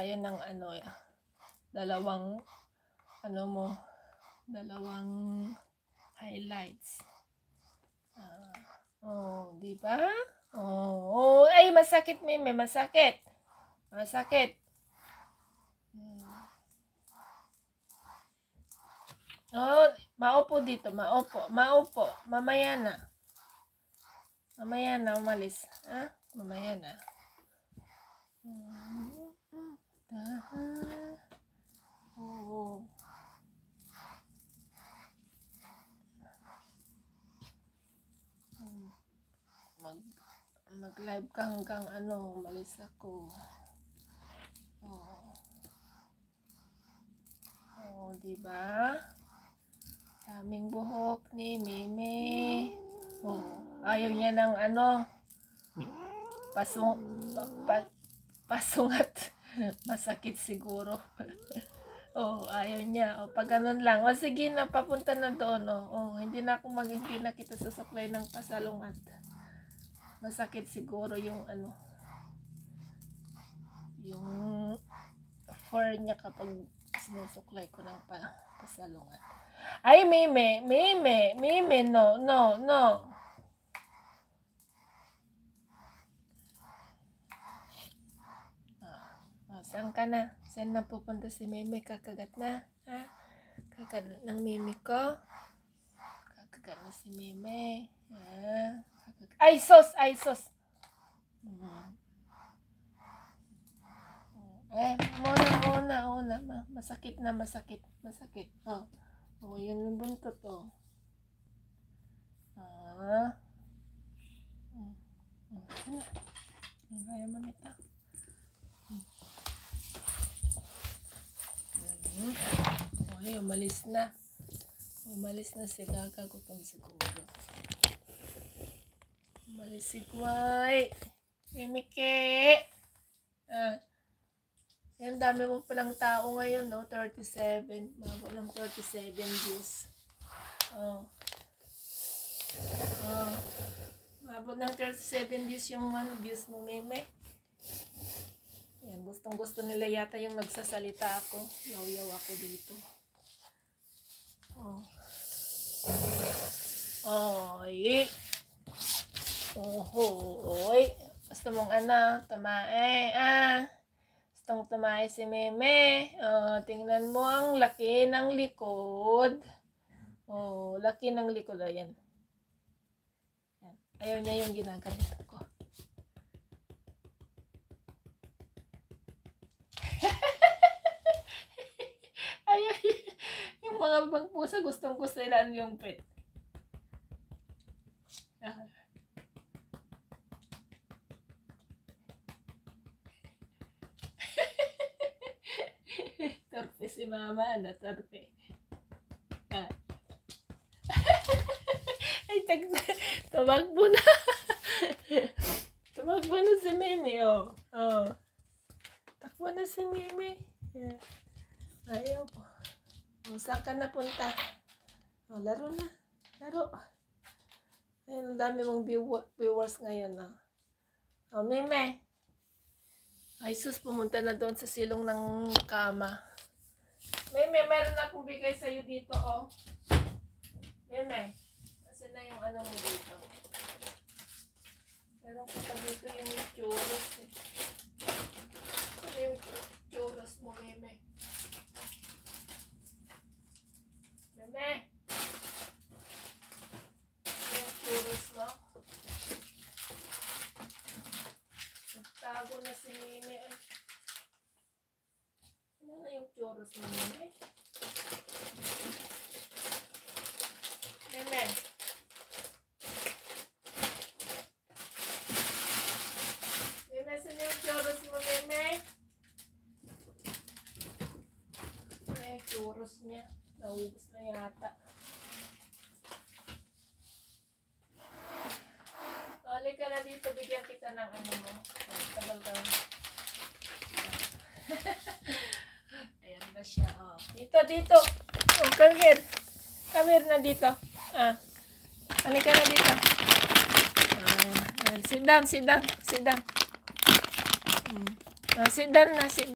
tayo ng ano, dalawang highlights. Di ba? Ay, masakit, Meme, masakit. Masakit. Maupo dito, maupo. Mamaya na. Mamaya na, umalis. Mamaya na. Mag-live ka hanggang umalis ako. Diba? Daming buhok ni Meme. Ayaw niya ng pasungat. Masakit siguro. Ayaw niya. Pag ganun lang. Sige na, papunta na doon. Hindi na kita sasuklay ng pasalungat. Masakit siguro yung yung fur niya kapag sinusuklay ko ng pasalungat. Ay, Meme, no. Saan ka na? Saan na pupunta si Meme? Kakagat na? Kakagat ng Meme ko? Kakagat na si Meme. Ay, sos! Muna. Masakit. Yun yung buntot, Kaya mo nito. Umalis na. Umalis na sila. Kagutom siguro. Umalis si Guay. Mimike. Yan, dami mo palang tao ngayon, 37. Bago lang 37 views. Bago lang 37 views yung views mo, Meme. Yan, gustong-gusto nila yata yung nagsasalita ako. Yaw-yaw ako dito. Gusto mong tumae, Gustong tumae si Meme. Tingnan mo ang laki ng likod. Laki ng likod. Ayan. Ayaw niya yung ginaganito ko. Ayaw. Yung mga pusa gustong-gusto nila yung pet. Torpe si Mama, torpe. Ay, tumakbo na. Tumakbo na si Meme, Takbo na si Meme. Ayaw po. Saan ka napunta? Laro na. Laro. Ayun, ang dami mong viewers ngayon, Meme. Ay, sus, pumunta na doon sa silong ng kama. Meme, meron akong bigay sa'yo dito, Meme, kasi na yung mo dito. Meron ko pa dito yung churros. Ano yung churros mo, Meme? Meme? Ano yung churros mo? Nagtago na si Meme. Ano na yung churros mo, Meme? Meme? Meme, saan yung churros mo, Meme? Ano yung churros niya? Naubos na yata. Halik ka na dito, bigyan kita ng mo. Tagal ka. Ayan na siya, Dito. Come here. Come here na dito. Halik ka na dito. Sit down. Sit down na.